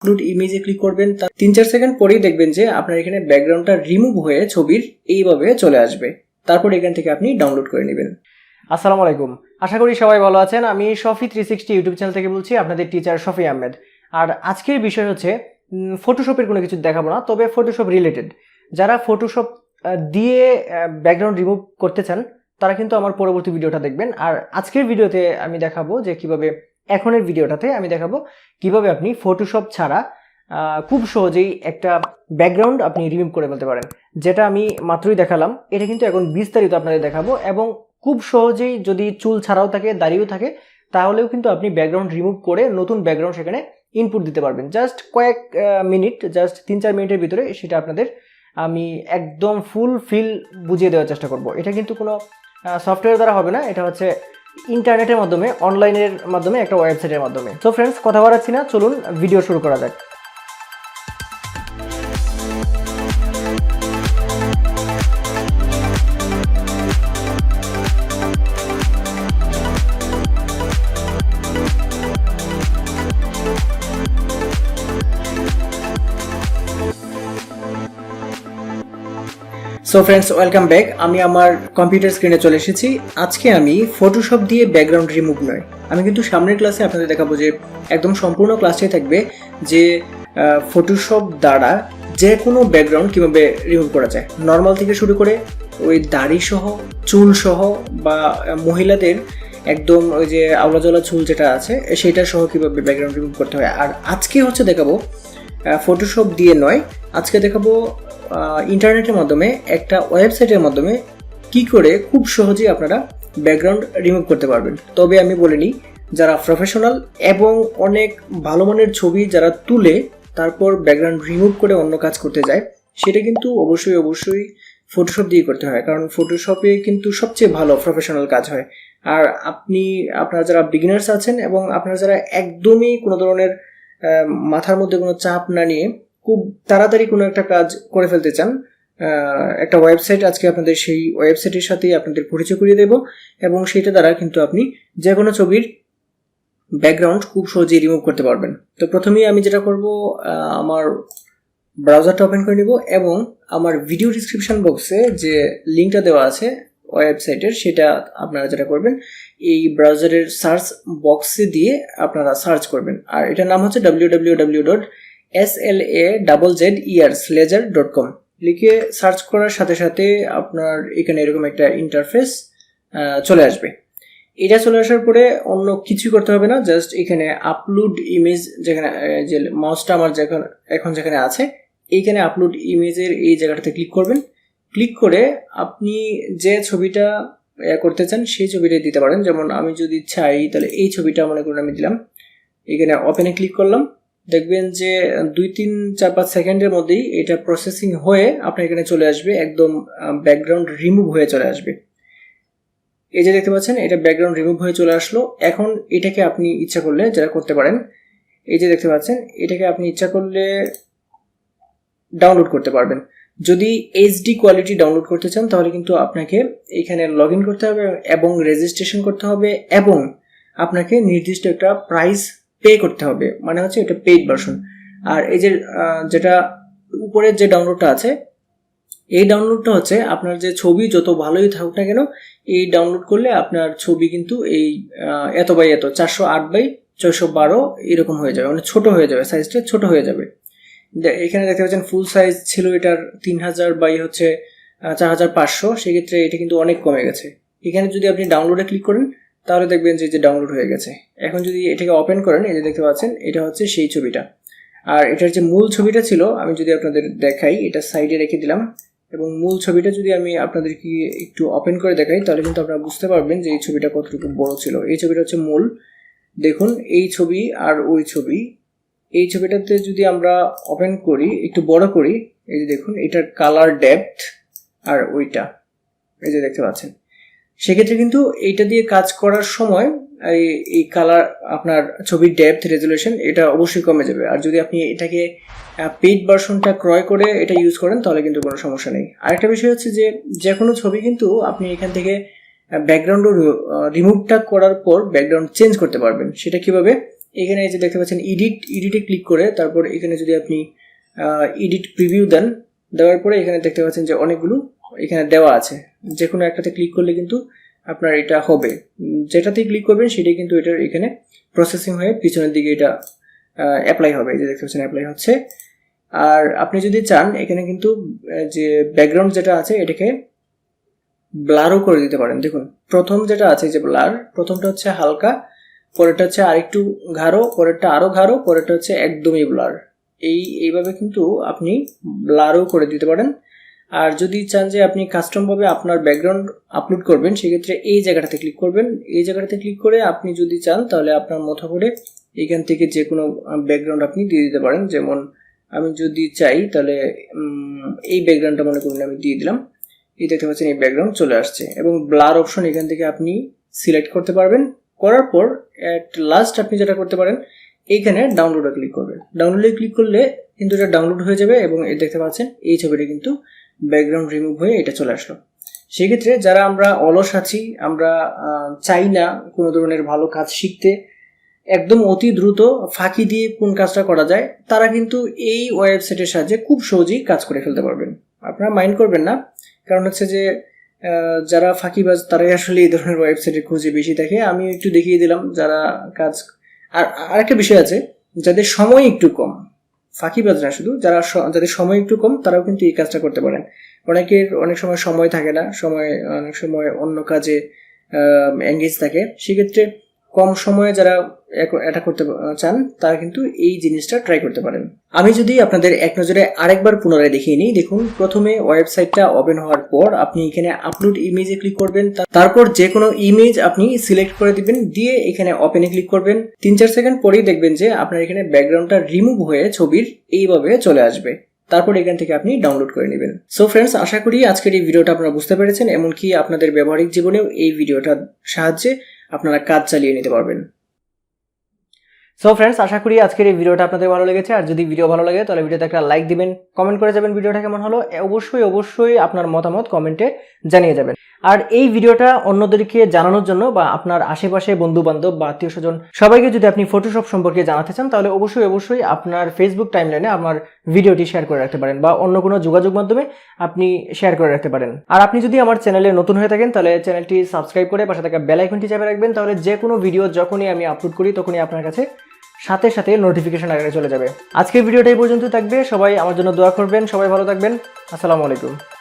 Upload ইমেজে click করবেন, তার 3-4 second পরেই দেখবেন যে আপনার এখানে ব্যাকগ্রাউন্ডটা রিমুভ হয়ে ছবির এইভাবে চলে আসবে। তারপর এখান থেকে আপনি ডাউনলোড করে নেবেন। আসসালামু আলাইকুম, আশা করি সবাই ভালো আছেন। আমি Safi360 ইউটিউব চ্যানেল থেকে বলছি, আপনাদের টিচার শফি আহমেদ। আর আজকের বিষয় হচ্ছে ফটোশপের কোনো কিছু দেখাবো না, তবে ফটোশপ রিলেটেড। যারা ফটোশপ দিয়ে ব্যাকগ্রাউন্ড রিমুভ করতে চান তারা কিন্তু আমার পরবর্তী ভিডিওটা দেখবেন। আর আজকের ভিডিওতে আমি দেখাবো যে কিভাবে, এখনের ভিডিওটাতে আমি দেখাবো কিভাবে আপনি ফটোশপ ছাড়া খুব সহজেই একটা ব্যাকগ্রাউন্ড আপনি রিমুভ করে ফেলতে পারেন। যেটা আমি মাত্রই দেখালাম, এটা কিন্তু এখন বিস্তারিত আপনাদের দেখাবো। এবং খুব সহজেই যদি চুল ছাড়াও থাকে, দাড়িও থাকে, তাহলেও কিন্তু আপনি ব্যাকগ্রাউন্ড রিমুভ করে নতুন ব্যাকগ্রাউন্ড সেখানে ইনপুট দিতে পারবেন। জাস্ট কয়েক মিনিট, জাস্ট 3-4 মিনিটের ভিতরে সেটা আপনাদের আমি একদম ফুল ফিল বুঝিয়ে দেওয়ার চেষ্টা করব। এটা কিন্তু কোনো সফটওয়্যার দ্বারা হবে না, এটা হচ্ছে ইন্টারনেটের মাধ্যমে, অনলাইনের মাধ্যমে, একটা ওয়েবসাইটের মাধ্যমে। তো ফ্রেন্ডস, কথা বাড়াচ্ছি না, চলুন ভিডিও শুরু করা যাক। So friends, welcome back. আমি আমার কম্পিউটার স্ক্রিনে চলে এসেছি। আজকে আমি ফটোশপ দিয়ে ব্যাকগ্রাউন্ড রিমুভ নয়, আমি কিন্তু সামনের ক্লাসে আপনাদের দেখাবো যে একদম সম্পূর্ণ ক্লাসটাই থাকবে যে ফটোশপ দ্বারা যে কোনো ব্যাকগ্রাউন্ড কীভাবে রিমুভ করা যায়, নর্মাল থেকে শুরু করে ওই দাড়ি সহ, চুল সহ, বা মহিলাদের একদম ওই যে আওলাজলা চুল যেটা আছে সেটা সহ কীভাবে ব্যাকগ্রাউন্ড রিমুভ করতে হয়। আর আজকে হচ্ছে দেখাবো ফটোশপ দিয়ে নয়, আজকে দেখাবো ইন্টারনেটের মাধ্যমে, একটা ওয়েবসাইটের মাধ্যমে কি করে খুব সহজেই আপনারা ব্যাকগ্রাউন্ড রিমুভ করতে পারবেন। তবে আমি বলে নিই, যারা প্রফেশনাল এবং অনেক ভালো মানের ছবি যারা তুলে তারপর ব্যাকগ্রাউন্ড রিমুভ করে অন্য কাজ করতে যায়, সেটা কিন্তু অবশ্যই ফটোশপ দিয়ে করতে হয়, কারণ ফটোশপে কিন্তু সবচেয়ে ভালো প্রফেশনাল কাজ হয়। আর আপনারা যারা বিগিনার্স আছেন এবং আপনারা যারা একদমই কোনো ধরনের মাথার মধ্যে কোনো চাপ না নিয়ে খুব তাড়াতাড়ি কোনো একটা কাজ করে ফেলতে চান, একটা ওয়েবসাইট আজকে আপনাদের সেই ওয়েবসাইটের সাথেই আপনাদের পরিচয় করিয়ে দেব, এবং সেইটা দ্বারা কিন্তু আপনি যে কোনো ছবির ব্যাকগ্রাউন্ড খুব সহজেই রিমুভ করতে পারবেন। তো প্রথমেই আমি যেটা করব, আমার ব্রাউজারটা ওপেন করে নিব এবং আমার ভিডিও ডিসক্রিপশন বক্সে যে লিঙ্কটা দেওয়া আছে ওয়েবসাইটের, সেটা আপনারা যেটা করবেন, এই ব্রাউজারের সার্চ বক্সে দিয়ে আপনারা সার্চ করবেন। আর এটার নাম হচ্ছে www.slazerslayer.com। লিখে সার্চ করার সাথে সাথে আপনার এখানে এরকম একটা ইন্টারফেস চলে আসবে। এটা চলে আসার পরে অন্য কিছু করতে হবে না, জাস্ট এখানে আপলোড ইমেজ, যেখানে যে মাউসটা আমার এখন যেখানে আছে, এইখানে আপলোড ইমেজের এই জায়গাটাতে ক্লিক করবেন। ক্লিক করে আপনি যে ছবিটা করতে চান সেই ছবিটা দিতে পারেন। যেমন আমি যদি চাই তাহলে এই ছবিটা মনে করুন আমি দিলাম, এখানে ওপেনে ক্লিক করলাম। দেখবেন যে 2-3-4-5 সেকেন্ডের মধ্যেই এটা প্রসেসিং হয়ে আপনার এখানে চলে আসবে, একদম ব্যাকগ্রাউন্ড রিমুভ হয়ে চলে আসবে। এই যে দেখতে পাচ্ছেন, এটা ব্যাকগ্রাউন্ড রিমুভ হয়ে চলে আসলো। এখন এটাকে আপনি ইচ্ছা করলে যারা করতে পারেন, এই যে দেখতে পাচ্ছেন, এটাকে আপনি ইচ্ছা করলে ডাউনলোড করতে পারবেন। যদি এইচডি কোয়ালিটি ডাউনলোড করতে চান তাহলে কিন্তু আপনাকে এখানে লগ ইন করতে হবে এবং রেজিস্ট্রেশন করতে হবে, এবং আপনাকে নির্দিষ্ট একটা প্রাইস পে করতে হবে, মানে হচ্ছে এটা পেইড ভার্সন। আর এই যে যেটা উপরের যে ডাউনলোডটা আছে, এই ডাউনলোডটা হচ্ছে আপনার যে ছবি যত ভালোই থাকুক না কেন, এই ডাউনলোড করলে আপনার ছবি কিন্তু এই এত বাই এত 408x612 এরকম হয়ে যাবে, মানে ছোট হয়ে যাবে, সাইজটা ছোট হয়ে যাবে। এখানে দেখতে পাচ্ছেন ফুল সাইজ ছিল এটার 3000 বাই হচ্ছে 4500, সেক্ষেত্রে এটা কিন্তু অনেক কমে গেছে। এখানে যদি আপনি ডাউনলোডে ক্লিক করেন তাহলে দেখবেন যে ডাউনলোড হয়ে গেছে। এখন যদি এটাকে ওপেন করেন, এই যে দেখতে পাচ্ছেন, এটা হচ্ছে সেই ছবিটা। আর এটার যে মূল ছবিটা ছিল, আমি যদি আপনাদের দেখাই, এটা সাইডে রেখে দিলাম, এবং মূল ছবিটা যদি আমি আপনাদেরকে একটু ওপেন করে দেখাই তাহলে কিন্তু আপনারা বুঝতে পারবেন যে এই ছবিটা কতটুকু বড় ছিল। এই ছবিটা হচ্ছে মূল। দেখুন, এই ছবি আর ওই ছবি, এই ছবিটাতে যদি আমরা ওপেন করি, একটু বড় করি, এই যে দেখুন, এটার কালার ডেপথ আর ওইটা এই যে দেখতে পাচ্ছেন, সেক্ষেত্রে কিন্তু এইটা দিয়ে কাজ করার সময় এই কালার, আপনার ছবির ডেপথ, রেজুলেশন এটা অবশ্যই কমে যাবে। আর যদি আপনি এটাকে পেইড ভার্সনটা ক্রয় করে এটা ইউজ করেন তাহলে কিন্তু কোনো সমস্যা নেই। আরেকটা বিষয় হচ্ছে যে কোনো ছবি কিন্তু আপনি এখান থেকে ব্যাকগ্রাউন্ড রিমুভটা করার পর ব্যাকগ্রাউন্ড চেঞ্জ করতে পারবেন। সেটা কিভাবে, এখানে এই যে দেখতে পাচ্ছেন এডিটে ক্লিক করে তারপর এখানে যদি আপনি এডিট প্রিভিউ দেন, দেওয়ার পরে এখানে দেখতে পাচ্ছেন যে অনেকগুলো এখানে দেওয়া আছে। যে কোনো একটাতে ক্লিক করলে কিন্তু আপনার এটা হবে, যেটাতে ক্লিক করবেন সেটাই কিন্তু এটার এখানে প্রসেসিং হয়ে পিছনের দিকে এটা অ্যাপ্লাই হবে। এই যে দেখতে পাচ্ছেন অ্যাপ্লাই হচ্ছে। আর আপনি যদি চান এখানে কিন্তু যে ব্যাকগ্রাউন্ড যেটা আছে এটাকে ব্লারও করে দিতে পারেন। দেখুন প্রথম যেটা আছে যে ব্লার, প্রথমটা হচ্ছে হালকা, পরেরটা হচ্ছে আরেকটু গাঢ়, পরেরটা আরো গাঢ়, পরেরটা হচ্ছে একদমই ব্লার। এইভাবে কিন্তু আপনি ব্লারও করে দিতে পারেন। আর যদি চান যে আপনি কাস্টম ভাবে আপনার ব্যাকগ্রাউন্ড আপলোড করবেন, সেক্ষেত্রে এই জায়গাটাতে ক্লিক করবেন। এই জায়গাটাতে ক্লিক করে আপনি যদি চান তাহলে আপনার মতো করে এখান থেকে যে কোনো ব্যাকগ্রাউন্ড আপনি দিয়ে দিতে পারেন। যেমন আমি যদি চাই তাহলে এই ব্যাকগ্রাউন্ডটা মনে করুন আমি দিয়ে দিলাম। এই দেখতে পাচ্ছেন এই ব্যাকগ্রাউন্ড চলে আসছে এবং ব্লার অপশন এখান থেকে আপনি সিলেক্ট করতে পারবেন। করার পর এট লাস্ট আপনি যেটা করতে পারেন, এইখানে ডাউনলোডে ক্লিক করবেন। ডাউনলোডে ক্লিক করলে কিন্তু এটা ডাউনলোড হয়ে যাবে এবং এই দেখতে পাচ্ছেন এই ছবিটা কিন্তু ব্যাকগ্রাউন্ড রিমুভ হয়ে এটা চলে আসলো। সেক্ষেত্রে যারা আমরা অলস আছি, আমরা চাই না কোনো ধরনের ভালো কাজ শিখতে, একদম অতি দ্রুত ফাঁকি দিয়ে কোন কাজটা করা যায়, তারা কিন্তু এই ওয়েবসাইটের সাহায্যে খুব সহজেই কাজ করে ফেলতে পারবেন। আপনারা মাইন্ড করবেন না, কারণ হচ্ছে যে যারা ফাঁকিবাজ তারাই আসলে এই ধরনের ওয়েবসাইটের খোঁজে বেশি থাকে। আমি একটু দেখিয়ে দিলাম যারা কাজ। আর আরেকটা বিষয় আছে, যাদের সময় একটু কম, ফাঁকিবাজ না শুধু, যাদের সময় একটু কম তারাও কিন্তু এই কাজটা করতে পারেন। অনেকের অনেক সময় সময় থাকে না, অনেক সময় অন্য কাজে এঙ্গেজ থাকে। সেক্ষেত্রে কম সময়ে যারা এটা করতে চান তারা কিন্তু এই জিনিসটা ট্রাই করতে পারেন। আমি যদি আপনাদের এক নজরে আরেকবার পুনরায় দেখিয়ে নিই, দেখুন প্রথমে ওয়েবসাইটটা ওপেন হওয়ার পর আপনি এখানে আপলোড ইমেজে ক্লিক করবেন। তারপর যে কোনো ইমেজ আপনি সিলেক্ট করে দিবেন, দিয়ে এখানে ওপেনে ক্লিক করবেন। 3-4 সেকেন্ড পরেই দেখবেন যে আপনার এখানে ব্যাকগ্রাউন্ডটা রিমুভ হয়ে ছবির এইভাবে চলে আসবে। তারপর এখান থেকে আপনি ডাউনলোড করে নেবেন। সো ফ্রেন্ডস, আশা করি আজকের এই ভিডিওটা আপনারা বুঝতে পেরেছেন, এমনকি আপনাদের ব্যবহারিক জীবনেও এই ভিডিওটার সাহায্যে আপনারা কাজ চালিয়ে নিতে পারবেন। সো ফ্রেন্ডস, আশা করি আজকের এই ভিডিওটা আপনাদের ভালো লেগেছে। আর যদি ভিডিও ভালো লাগে তাহলে ভিডিওতে একটা লাইক দিবেন, কমেন্ট করে যাবেন ভিডিওটা কেমন হলো। অবশ্যই আপনার মতামত কমেন্টে জানিয়ে যাবেন। আর এই ভিডিওটা অন্যদেরকে জানানোর জন্য বা আপনার আশেপাশে বন্ধু বান্ধব বা আত্মীয় স্বজন সবাইকে যদি আপনি ফটোশপ সম্পর্কে জানাতে চান, তাহলে অবশ্যই আপনার ফেসবুক টাইমলাইনে আমার ভিডিওটি শেয়ার করে রাখতে পারেন বা অন্য কোনো যোগাযোগ মাধ্যমে আপনি শেয়ার করে রাখতে পারেন। আর আপনি যদি আমার চ্যানেলে নতুন হয়ে থাকেন তাহলে চ্যানেলটি সাবস্ক্রাইব করে পাশে থাকা বেল আইকনটি চাপে রাখবেন। তাহলে যে কোনো ভিডিও যখনই আমি আপলোড করি তখনই আপনার কাছে সাথে নোটিফিকেশন আকারে চলে যাবে। আজকের ভিডিওটা এই পর্যন্ত থাকবে। সবাই আমার জন্য দোয়া করবেন। সবাই ভালো থাকবেন। আসসালামু আলাইকুম।